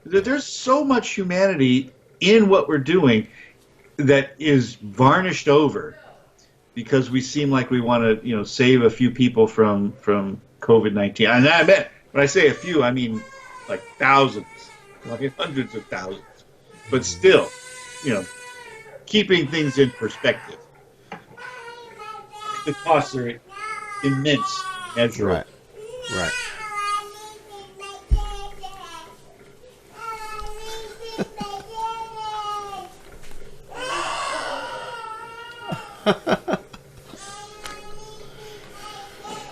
There's so much humanity in what we're doing that is varnished over because we seem like we want to, save a few people from COVID-19. And I bet when I say a few, I mean like thousands, like hundreds of thousands. But still, you know, keeping things in perspective, the costs are immense, Right. immeasurable. Right.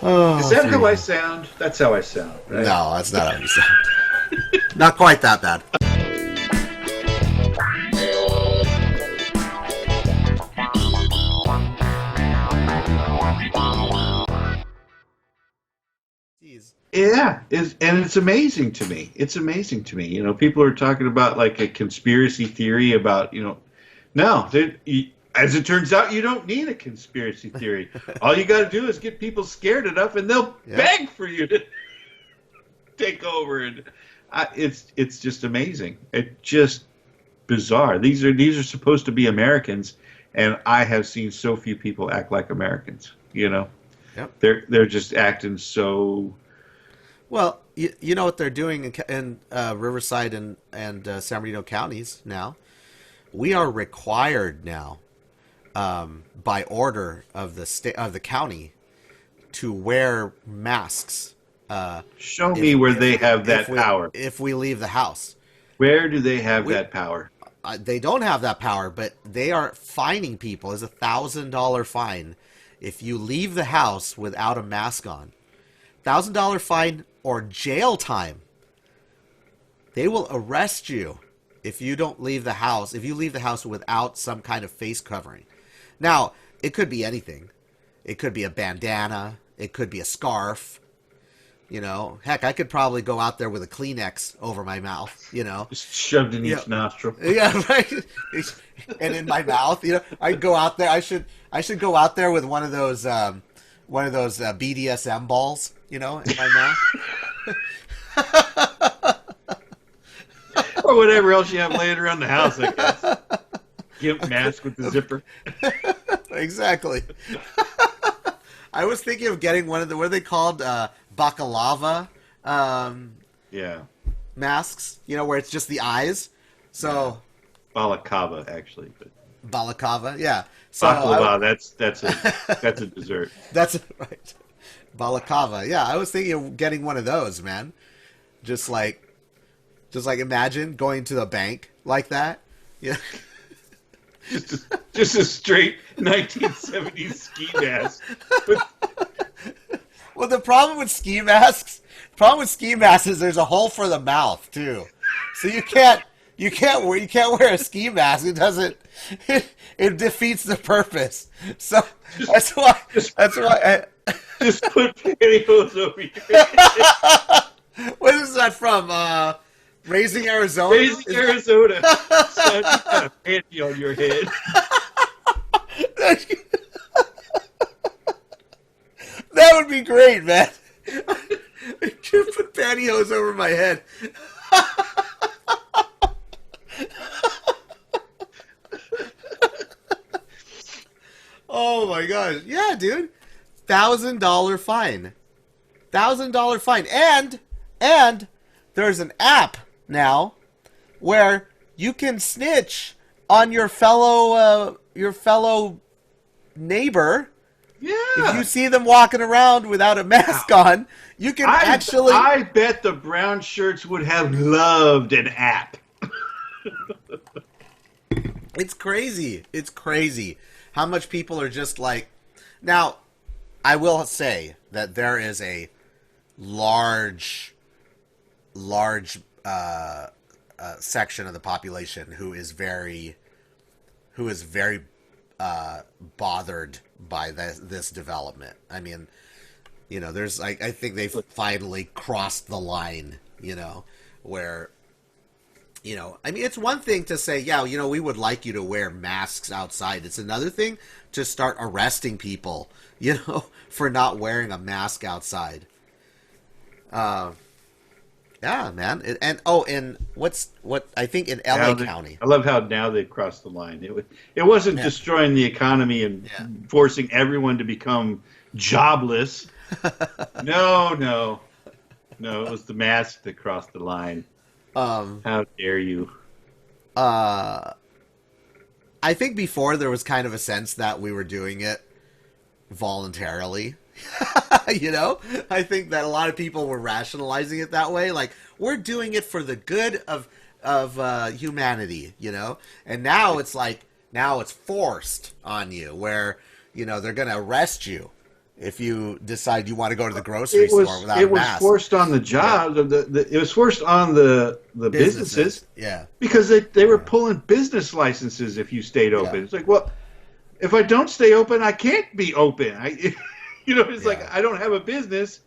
Is Oh, that how gee. I sound? That's how I sound, right? No, that's not how you sound. Not quite that bad. Jeez. Yeah, and it's amazing to me. It's amazing to me. People are talking about like a conspiracy theory about, no, as it turns out, you don't need a conspiracy theory. All you got to do is get people scared enough, and they'll Yeah. beg for you to take over. And it's just amazing. It's just bizarre. These are supposed to be Americans, and I have seen so few people act like Americans. Yep. They're just acting so. Well, you know what they're doing in Riverside and San Bernardino counties now? We are required now, by order of the county, to wear masks. Show me where they have that power. If we leave the house. Where do they have that power? They don't have that power, but they are fining people. It's $1,000 fine if you leave the house without a mask on. $1,000 fine or jail time. They will arrest you if you don't leave the house. If you leave the house without some kind of face covering. Now, it could be anything. It could be a bandana. It could be a scarf. Heck, I could probably go out there with a Kleenex over my mouth, Just shoved in each nostril. Yeah, right. And in my mouth, I'd go out there. I should go out there with one of those BDSM balls, in my mouth. Or whatever else you have laying around the house, I guess. Gimp mask with the zipper. Exactly. I was thinking of getting one of what are they called? Baklava Yeah. masks, where it's just the eyes. So Balaclava, actually. But balaclava, yeah. So baklava, that's a dessert. That's right. Balaclava. Yeah, I was thinking of getting one of those, man. Just like imagine going to the bank like that. Yeah. Just a straight 1970s ski mask. Well, the problem with ski masks is there's a hole for the mouth too, so you can't wear a ski mask. It doesn't. It defeats the purpose. So that's why. Just put pantyhose over your head. What is that from? Raising Arizona. Raising Arizona. Son, you got a panty on your head. That would be great, man. Just put pantyhose over my head. Oh my gosh. Yeah, dude. $1,000 fine. $1,000 fine. And there's an app now where you can snitch on your fellow neighbor. Yeah. If you see them walking around without a mask on, you can actually. I bet the brown shirts would have loved an app. It's crazy. It's crazy how much people are just like. Now, I will say that there is a large section of the population who is very bothered by this development. I mean, there's I think they've finally crossed the line, where, I mean, it's one thing to say, yeah, we would like you to wear masks outside. It's another thing to start arresting people, for not wearing a mask outside. Yeah, man. And what I think in LA County. I love how now they've crossed the line. It wasn't Yeah. destroying the economy and Yeah. forcing everyone to become jobless. No, no, no. It was the mask that crossed the line. Um How dare you? uh I think before there was kind of a sense that we were doing it voluntarily. You know, I think that a lot of people were rationalizing it that way, like we're doing it for the good of humanity, you know. And now it's like now it's forced on you, where they're going to arrest you if you decide you want to go to the grocery store without a It was mask. forced on the Yeah, job. It was forced on the businesses businesses. Yeah, because they were yeah, pulling business licenses if you stayed yeah, open. It's like, well, if I don't stay open, I can't be open. It's like yeah. I don't have a business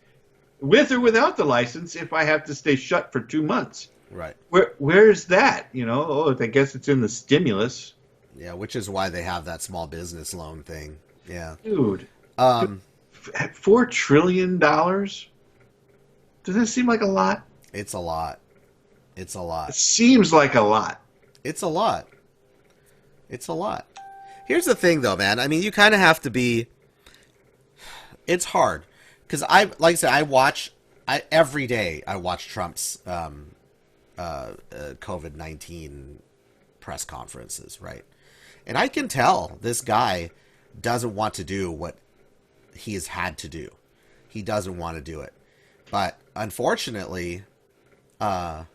with or without the license if I have to stay shut for 2 months. Right. Where is that? Oh, I guess it's in the stimulus. Yeah, which is why they have that small business loan thing. Yeah. Dude, Um, $4 trillion? Does that seem like a lot? it's a lot. It's a It lot. seems like a lot. It's a lot. It's a lot. Here's the thing, though, man. I mean, you kind of have to be. It's hard because like I said, every day I watch Trump's COVID-19 press conferences, right? And I can tell this guy doesn't want to do what he has had to do. He doesn't want to do it, but unfortunately, it's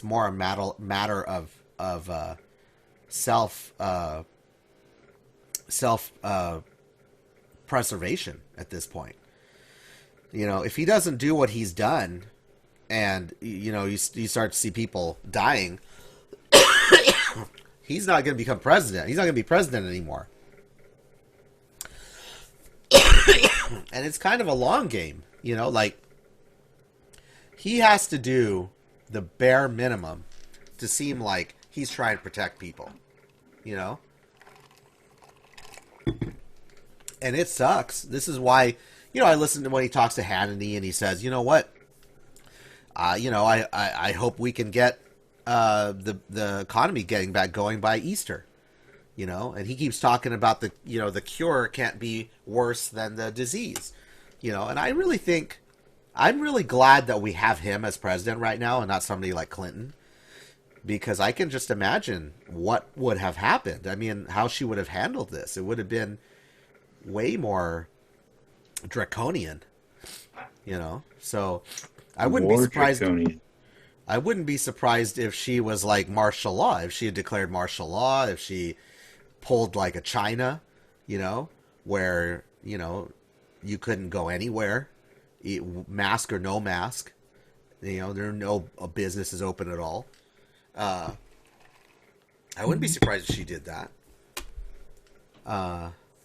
more a matter of self self preservation at this point. If he doesn't do what he's done, and you start to see people dying, he's not going to become president. He's not going to be president anymore. And it's kind of a long game, like he has to do the bare minimum to seem like he's trying to protect people, you know? And it sucks. This is why, I listen to when he talks to Hannity and he says, you know what? I hope we can get the economy getting back going by Easter. And he keeps talking about the cure can't be worse than the disease. And I really think, I'm really glad that we have him as president right now and not somebody like Clinton, because I can just imagine what would have happened. I mean, how she would have handled this. It would have been way more draconian, so I wouldn't be surprised. Draconian. I wouldn't be surprised if she was like martial law, if she had declared martial law, if she pulled like a China, where, you couldn't go anywhere, mask or no mask, there are no businesses open at all. I wouldn't be surprised if she did that.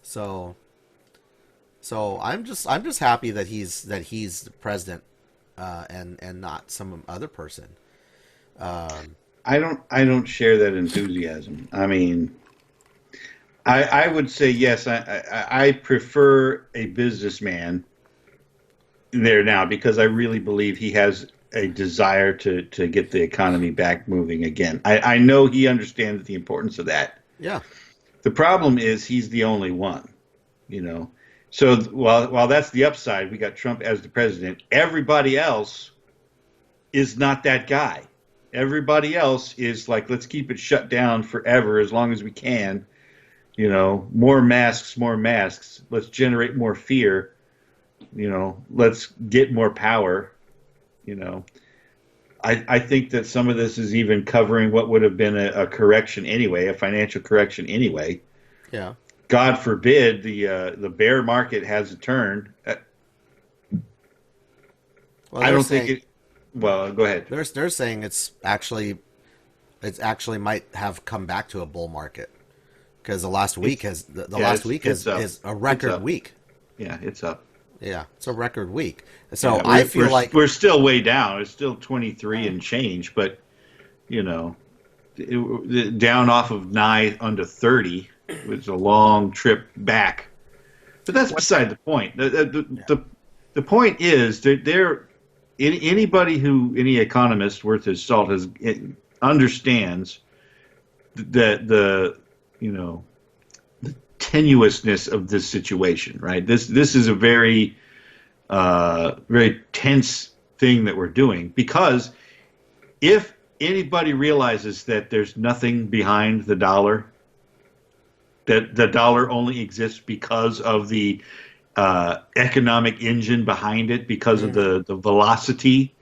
So I'm just happy that he's the president, and not some other person. I don't share that enthusiasm. I mean, I would say yes. I prefer a businessman there now because I really believe he has a desire to get the economy back moving again. I know he understands the importance of that. Yeah. The problem is he's the only one, So while that's the upside, we got Trump as the president. Everybody else is not that guy. Everybody else is like, let's keep it shut down forever as long as we can. More masks, more masks. Let's generate more fear. Let's get more power. I think that some of this is even covering what would have been a correction anyway, a financial correction anyway. Yeah. God forbid the bear market has a turn. Well, I don't think it. Well, go ahead. They're saying it's actually might have come back to a bull market, because the last week is a record week. Yeah, it's up. Yeah, it's a record week. So Yeah, I feel like we're still way down. It's still 23 and change, but down off of nigh under 30. It was a long trip back, but that's beside the point. The point is they're any economist worth his salt understands that the tenuousness of this situation, right? This is a very very tense thing that we're doing, because if anybody realizes that there's nothing behind the dollar, that the dollar only exists because of the economic engine behind it, because of the velocity,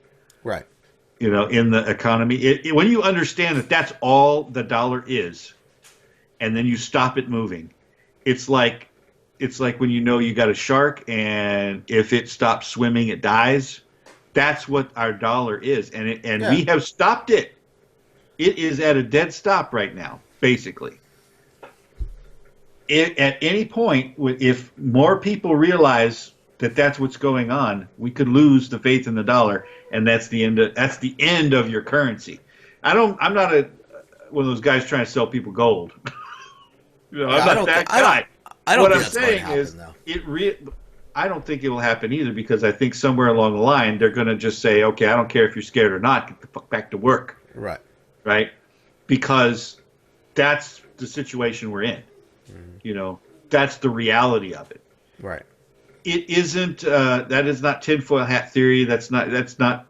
Right. in the economy. When you understand that that's all the dollar is, and then you stop it moving, it's like when you got a shark, and if it stops swimming, it dies. That's what our dollar is, and we have stopped it. It is at a dead stop right now, basically. At any point, if more people realize that that's what's going on, we could lose the faith in the dollar, and that's the end of your currency. I'm not one of those guys trying to sell people gold. I'm not that guy. I don't what think I'm that's going to saying happen, is, though. I don't think it will happen either, because I think somewhere along the line they're going to just say, okay, I don't care if you're scared or not, get the fuck back to work. Right. Right? Because that's the situation we're in. That's the reality of it. Right. It isn't. That is not tinfoil hat theory. That's not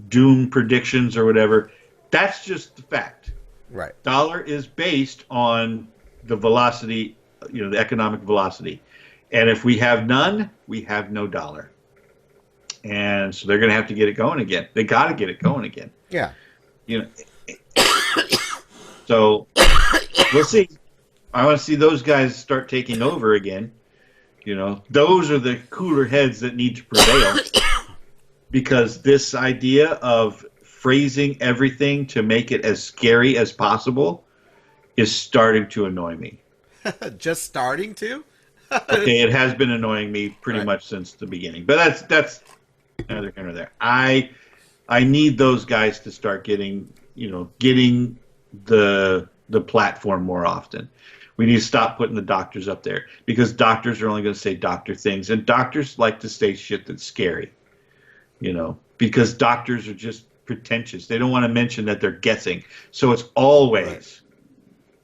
doom predictions or whatever. That's just the fact. Right. Dollar is based on the velocity, the economic velocity, and if we have none, we have no dollar. And so they're going to have to get it going again. They got to get it going again. Yeah. So we'll see. I want to see those guys start taking over again. Those are the cooler heads that need to prevail, because this idea of phrasing everything to make it as scary as possible is starting to annoy me. Just starting to? Okay, it has been annoying me pretty much since the beginning, but that's neither here nor there. I need those guys to start getting the platform more often. We need to stop putting the doctors up there, because doctors are only going to say doctor things, and doctors like to say shit that's scary, because doctors are just pretentious. They don't want to mention that they're guessing. So it's always,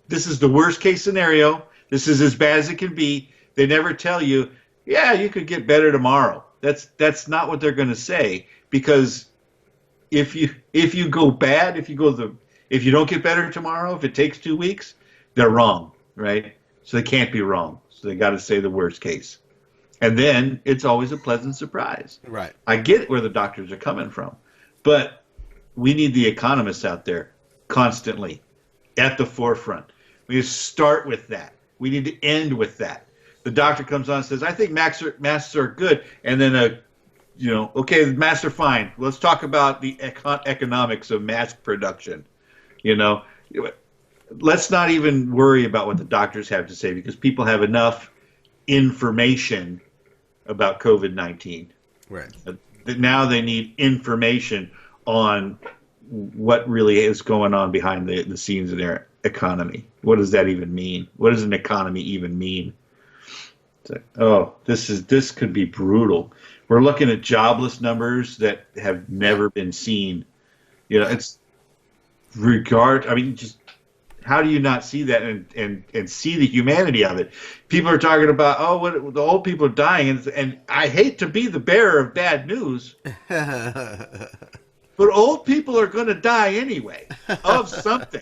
this is the worst case scenario. This is as bad as it can be. They never tell you, yeah, you could get better tomorrow. That's not what they're going to say, because if you go bad, if you don't get better tomorrow, if it takes 2 weeks, they're wrong. Right? So they can't be wrong. So they got to say the worst case. And then it's always a pleasant surprise. Right. I get where the doctors are coming from, but we need the economists out there constantly at the forefront. We need to start with that. We need to end with that. The doctor comes on and says, I think masks are good. And then, okay, masks are fine. Let's talk about the economics of mask production. Let's not even worry about what the doctors have to say, because people have enough information about COVID-19. Right. Now they need information on what really is going on behind the scenes of their economy. What does that even mean? What does an economy even mean? It's like, this could be brutal. We're looking at jobless numbers that have never been seen. It's just. How do you not see that and see the humanity of it? People are talking about, what the old people are dying, and I hate to be the bearer of bad news, but old people are going to die anyway of something.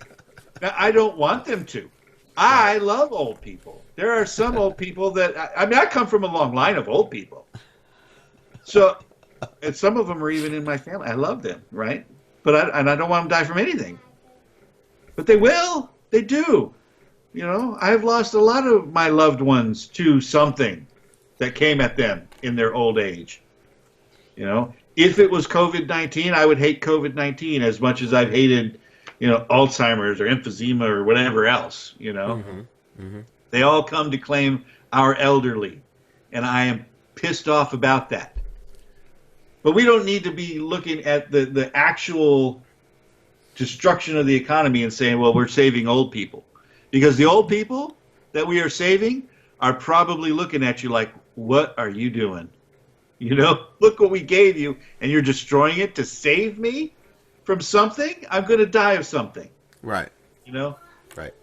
Now, I don't want them to. I love old people. There are some old people that I come from a long line of old people, so and some of them are even in my family. I love them, right? But I don't want them to die from anything. But they will. They do. I've lost a lot of my loved ones to something that came at them in their old age. If it was COVID-19, I would hate COVID-19 as much as I've hated, Alzheimer's or emphysema or whatever else, Mm-hmm. Mm-hmm. They all come to claim our elderly, and I am pissed off about that. But we don't need to be looking at the actual destruction of the economy and saying, well, we're saving old people. Because the old people that we are saving are probably looking at you like, what are you doing? You know, look what we gave you, and you're destroying it to save me from something. I'm going to die of something. Right. You know, Right.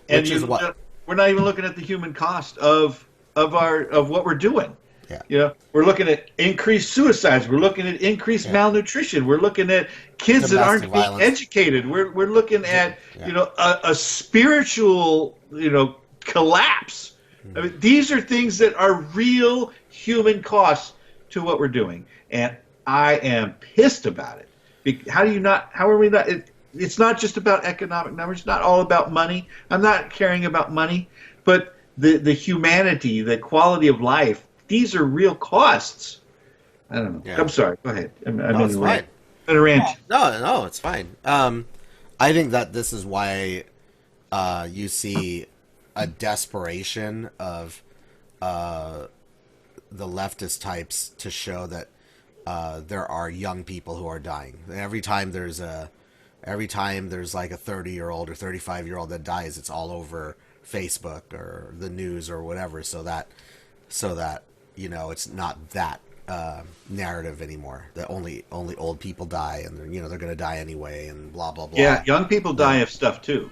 and Which is what. we're not even looking at the human cost of what we're doing. Yeah. You know, we're looking at increased suicides. We're looking at increased malnutrition. We're looking at kids that aren't being violence. educated. We're looking at a spiritual collapse. I mean, these are things that are real human costs to what we're doing, and I am pissed about it. How are we not? It's not just about economic numbers. It's not all about money. I'm not caring about money, but the humanity, the quality of life. These are real costs. I don't know. Yeah. I'm sorry. Go ahead. I'm it's fine. In a rant. No, it's fine. I think that this is why you see a desperation of the leftist types to show that there are young people who are dying. Every time there's like a 30-year-old or 35-year-old that dies, it's all over Facebook or the news or whatever, so that it's not that narrative anymore. That only old people die, and they're going to die anyway, and blah blah blah. Yeah, young people die of stuff too.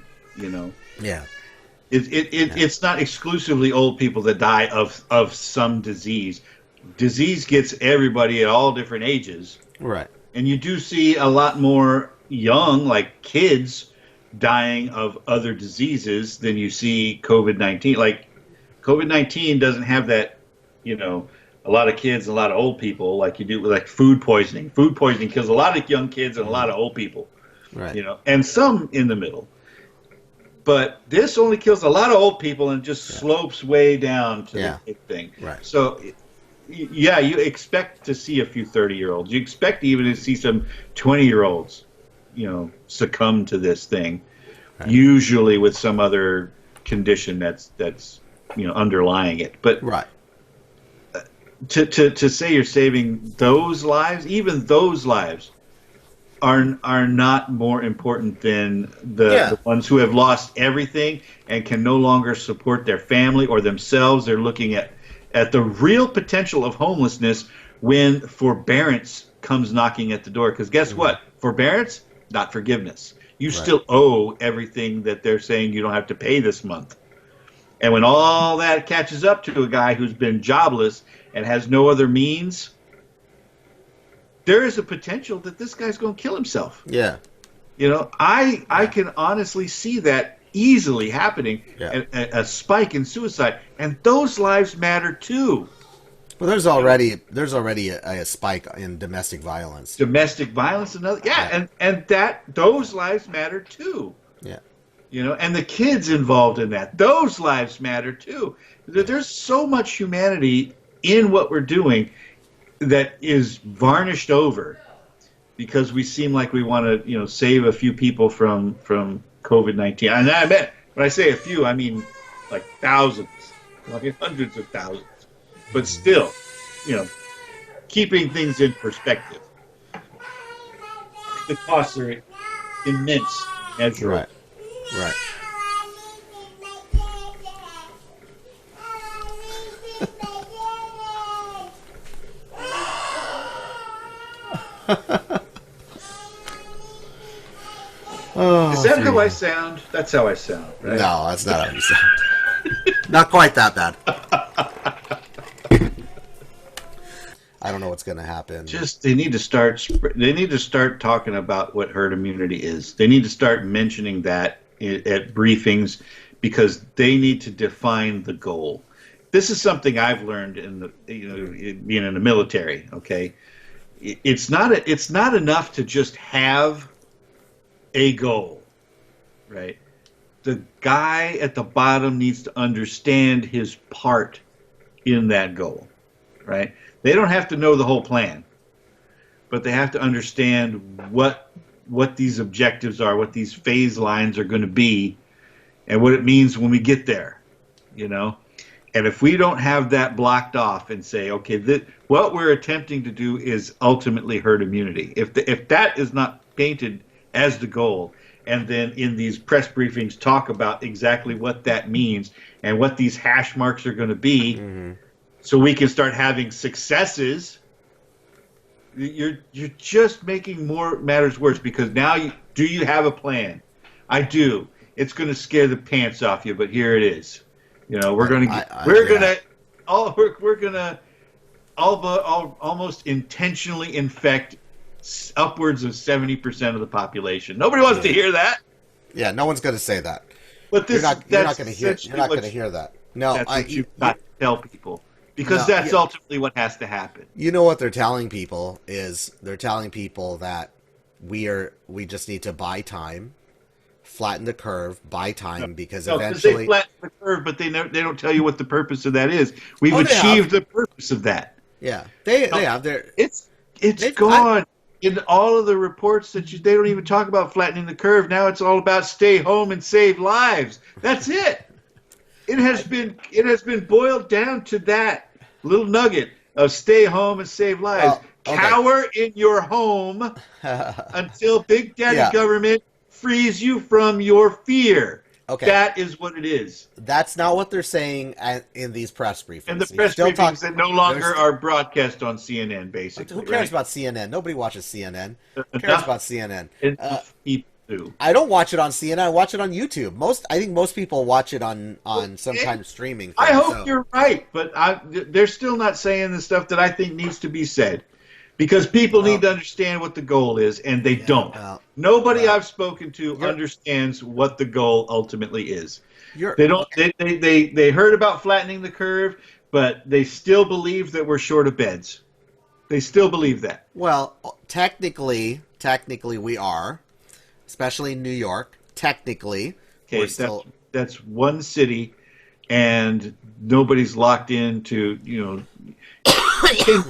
Yeah. It's not exclusively old people that die of some disease. Disease gets everybody at all different ages. Right. And you do see a lot more young, like kids, dying of other diseases than you see COVID-19. Like COVID-19 doesn't have that, a lot of kids and a lot of old people like you do with like food poisoning. Food poisoning kills a lot of young kids and a lot of old people. Right. And some in the middle. But this only kills a lot of old people and just slopes way down to the big thing. Right. So, you expect to see a few 30-year-olds. You expect even to see some 20-year-olds, succumb to this thing, usually with some other condition that's underlying it. But to say you're saving those lives, even those lives, are not more important than the ones who have lost everything and can no longer support their family or themselves. They're looking at the real potential of homelessness when forbearance comes knocking at the door. Because guess what? Forbearance, not forgiveness. You still owe everything that they're saying you don't have to pay this month. And when all that catches up to a guy who's been jobless and has no other means, there is a potential that this guy's going to kill himself. Yeah. I can honestly see that easily happening, a spike in suicide. And those lives matter too. Well, there's already a spike in domestic violence. Domestic violence, and those lives matter too. Yeah. And the kids involved in that, those lives matter too. There's so much humanity in what we're doing that is varnished over because we seem like we want to, save a few people from COVID-19. And I meant, when I say a few, I mean like thousands, hundreds of thousands. But still, keeping things in perspective. The costs are immense, measurable. Right. Is that how I sound? That's how I sound, right? No, that's not how you sound. Not quite that bad. I don't know what's going to happen. They need to start talking about what herd immunity is. They need to start mentioning that at briefings because they need to define the goal. This is something I've learned being in the military, okay? It's not enough to just have a goal, right? The guy at the bottom needs to understand his part in that goal, right? They don't have to know the whole plan, but they have to understand what these objectives are, what these phase lines are going to be, and what it means when we get there, And if we don't have that blocked off and say, okay, what we're attempting to do is ultimately herd immunity. If that is not painted as the goal, and then in these press briefings talk about exactly what that means and what these hash marks are going to be, so we can start having successes You're just making more matters worse because now do you have a plan? I do. It's going to scare the pants off you, but here it is. You know, we're going to almost intentionally infect upwards of 70% of the population. Nobody wants to hear that. Yeah, no one's going to say that. But you're not going to hear. You're not going to hear that. No, that's what you've got to tell people because that's ultimately what has to happen. You know what they're telling people is they're telling people that we just need to buy time, flatten the curve, buy time because eventually they flatten the curve, but they don't tell you what the purpose of that is. We've achieved the purpose of that. Yeah, they have their. It's gone. In all of the reports they don't even talk about flattening the curve. Now it's all about stay home and save lives. That's it. It has been boiled down to that little nugget of stay home and save lives. Cower in your home until Big Daddy government frees you from your fear. Okay. That is what it is. That's not what they're saying in these press briefings. And the press briefings that no longer are broadcast on CNN, basically. Who cares about CNN? Nobody watches CNN. Who cares about CNN? People do. I don't watch it on CNN. I watch it on YouTube. I think most people watch it on some kind of streaming thing. I hope you're right, but they're still not saying the stuff that I think needs to be said. Because people need to understand what the goal is, and they don't. Nobody I've spoken to understands what the goal ultimately is. They don't. They heard about flattening the curve, but they still believe that we're short of beds. They still believe that. Well, technically we are, especially in New York. Technically, we're still. That's one city, and nobody's locked in to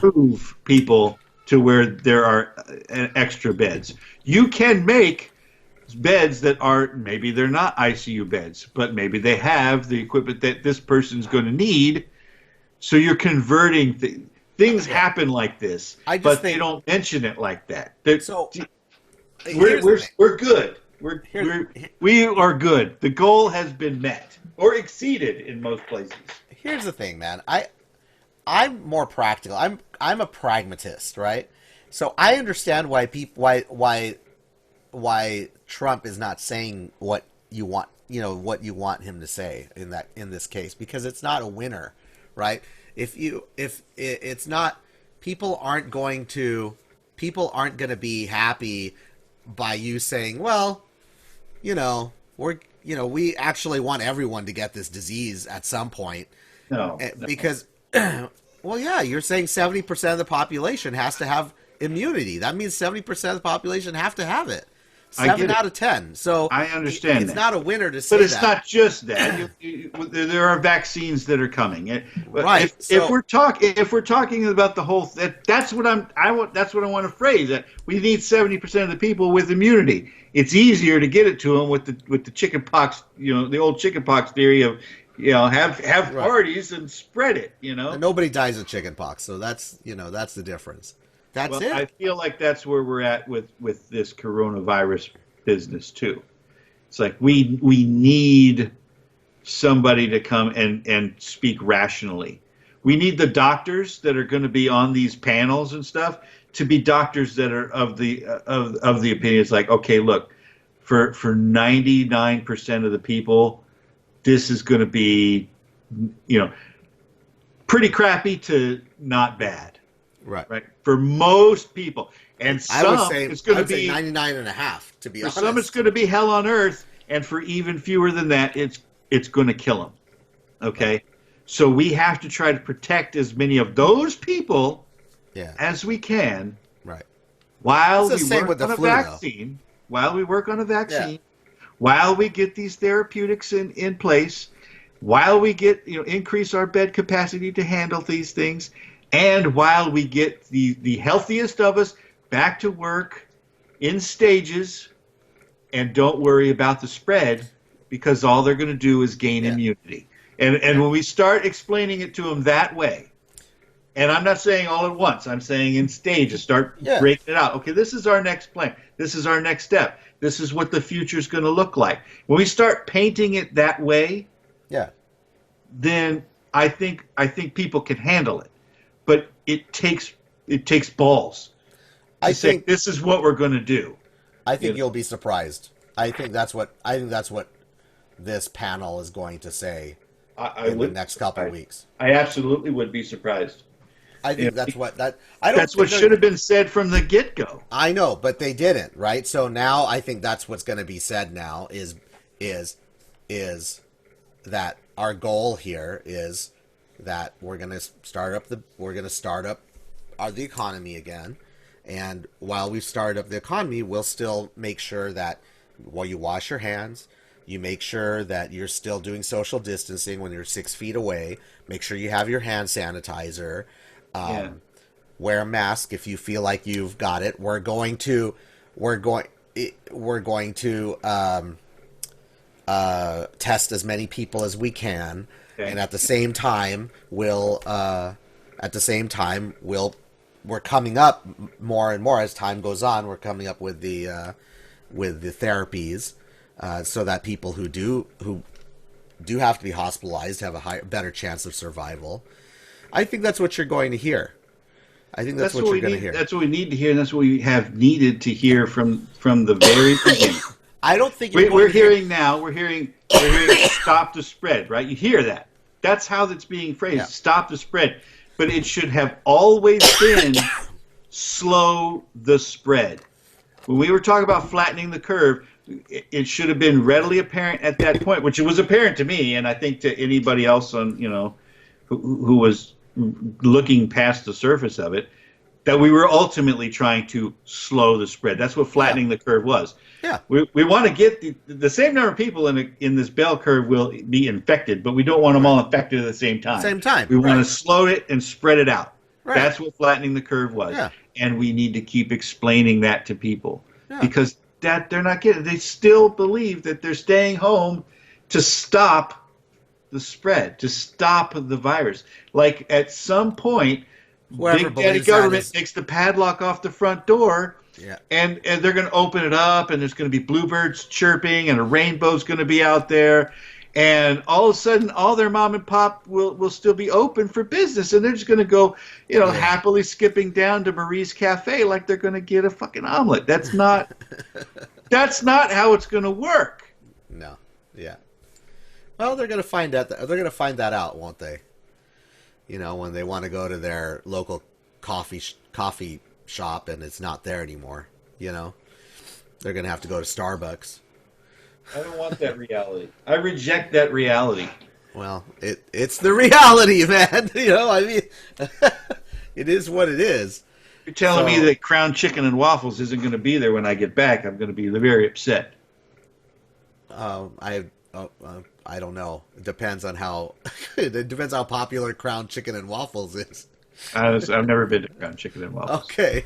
move people to where there are extra beds. You can make beds that are, maybe they're not ICU beds, but maybe they have the equipment that this person's going to need. So you're converting things happen like this, but they don't mention it like that. We're good. We are good. The goal has been met or exceeded in most places. Here's the thing, man. I'm more practical. I'm a pragmatist, right? So I understand why Trump is not saying what you want, what you want him to say in this case, because it's not a winner, right? If it's not, people aren't going to be happy by you saying, well, we actually want everyone to get this disease at some point. No. Because well, yeah, you're saying 70% of the population has to have immunity. That means 70% of the population have to have it. 7 out of 10. So I understand it's not a winner to say that. But it's not just that. There are vaccines that are coming. Right. If we're talking about the whole, that's what I want to phrase. That we need 70% of the people with immunity. It's easier to get it to them with the chicken pox. The old chicken pox theory of. Have parties and spread it. And nobody dies of chicken pox, so that's the difference. That's it. I feel like that's where we're at with this coronavirus business too. It's like we need somebody to come and speak rationally. We need the doctors that are going to be on these panels and stuff to be doctors that are of the opinion. It's like, okay, look, for 99% of the people, this is going to be, pretty crappy to not bad. Right. For most people. And some, it's going to be 99.5, to be honest. For some, it's going to be hell on earth. And for even fewer than that, it's going to kill them. Okay. Right. So we have to try to protect as many of those people as we can. Right. While we work on a vaccine. While we work on a vaccine. Yeah. While we get these therapeutics in place, while we get increase our bed capacity to handle these things, and while we get the healthiest of us back to work in stages, and don't worry about the spread, because all they're going to do is gain immunity. And when we start explaining it to them that way, and I'm not saying all at once, I'm saying in stages, start breaking it out. Okay, this is our next plan. This is our next step. This is what the future is going to look like. When we start painting it that way, then I think people can handle it. But it takes balls. I say think this is what we're going to do. I think you'll be surprised. I think that's what this panel is going to say in the next couple of weeks. I absolutely would be surprised. I think that's what should have been said from the get-go. I know, but they didn't, right? So now I think that's what's going to be said now is that our goal here is that we're going to start up the economy again. And while we start up the economy, we'll still make sure that while you wash your hands, you make sure that you're still doing social distancing when you're 6 feet away. Make sure you have your hand sanitizer. Wear a mask if you feel like you've got it. We're going to test as many people as we can, and at the same time, we're coming up more and more as time goes on. We're coming up with the therapies, so that people who do have to be hospitalized have a better chance of survival. I think that's what you're going to hear. I think that's what you're going to hear. That's what we need to hear, and that's what we have needed to hear from the very beginning. I don't think we're hearing now. We're hearing stop the spread, right? You hear that? That's how that's being phrased. Yeah. Stop the spread, but it should have always been slow the spread. When we were talking about flattening the curve, it should have been readily apparent at that point, which it was apparent to me, and I think to anybody else on who was looking past the surface of it, that we were ultimately trying to slow the spread. That's what flattening the curve was. Yeah, we want to get the same number of people in this bell curve will be infected, but we don't want them all infected at the same time. We want to slow it and spread it out. Right. That's what flattening the curve was. Yeah. And we need to keep explaining that to people because that they're not getting. They still believe that they're staying home to stop the spread, to stop the virus. Like at some point, Big Daddy Government takes the padlock off the front door, and they're going to open it up, and there's going to be bluebirds chirping, and a rainbow's going to be out there, and all of a sudden, all their mom and pop will still be open for business, and they're just going to go, happily skipping down to Marie's Cafe like they're going to get a fucking omelet. That's not how it's going to work. No. Yeah. Well, they're going to find that. They're going to find that out, won't they? When they want to go to their local coffee shop and it's not there anymore. They're going to have to go to Starbucks. I don't want that reality. I reject that reality. Well, it's the reality, man. It is what it is. You're telling me that Crown Chicken and Waffles isn't going to be there when I get back. I'm going to be very upset. I don't know. It depends on how popular Crown Chicken and Waffles is. I've never been to Crown Chicken and Waffles. Okay.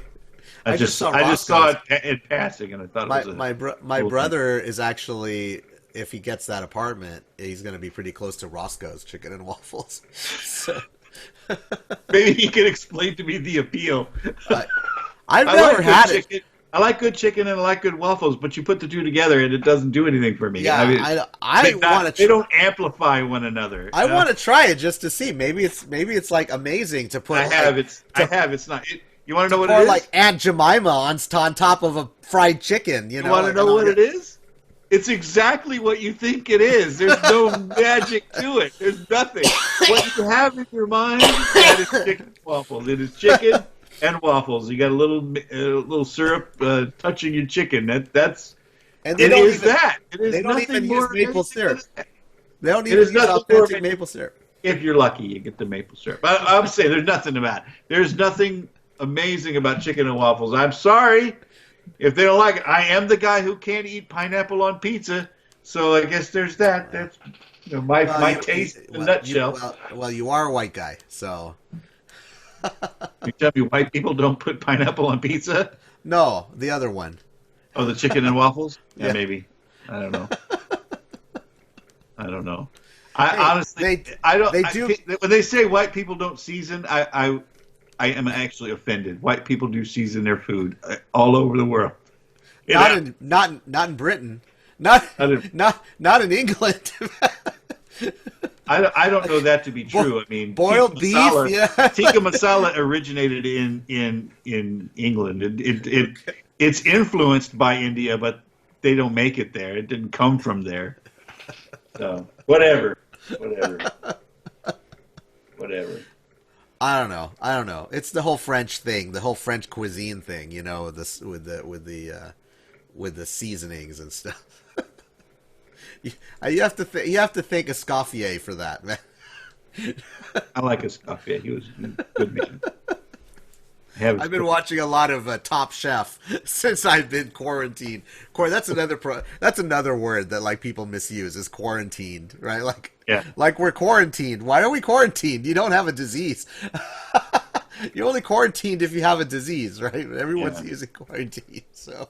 I just saw it in passing, and I thought it was my brother is actually, if he gets that apartment, he's going to be pretty close to Roscoe's Chicken and Waffles. So. Maybe he can explain to me the appeal. I've never had it. I like good chicken and I like good waffles, but you put the two together and it doesn't do anything for me. Yeah, I want to. They don't amplify one another. I want to try it just to see. Maybe it's like amazing to put. It's not. You want to know what it is? Or like Aunt Jemima on top of a fried chicken. You want to know what it is? It's exactly what you think it is. There's no magic to it. There's nothing. What you have in your mind, that is chicken and waffles. It is chicken and waffles. You got a little syrup touching your chicken. That's and it is even, that. It is they don't nothing even more use maple syrup. They don't even use authentic maple syrup. If you're lucky, you get the maple syrup. I'm saying there's nothing about it. There's nothing amazing about chicken and waffles. I'm sorry if they don't like it. I am the guy who can't eat pineapple on pizza, so I guess there's that. That's my taste in a nutshell. You are a white guy, so. You tell me white people don't put pineapple on pizza? No, the other one. Oh, the chicken and waffles? Yeah, maybe. I don't know. Honestly, I don't. When they say white people don't season, I am actually offended. White people do season their food all over the world. Not in Britain. Not in England. I don't know that to be true. I mean, boiled beef, yeah. tikka masala originated in England. It's influenced by India, but they don't make it there. It didn't come from there. So whatever. I don't know. It's the whole French thing, the whole French cuisine thing, you know, this with the seasonings and stuff. You have to thank Escoffier for that, man. I like Escoffier. He was a good man. I've been watching a lot of Top Chef since I've been quarantined. That's another word that like people misuse is quarantined, right? Like we're quarantined. Why are we quarantined? You don't have a disease. You're only quarantined if you have a disease, right? Everyone's using quarantine, so.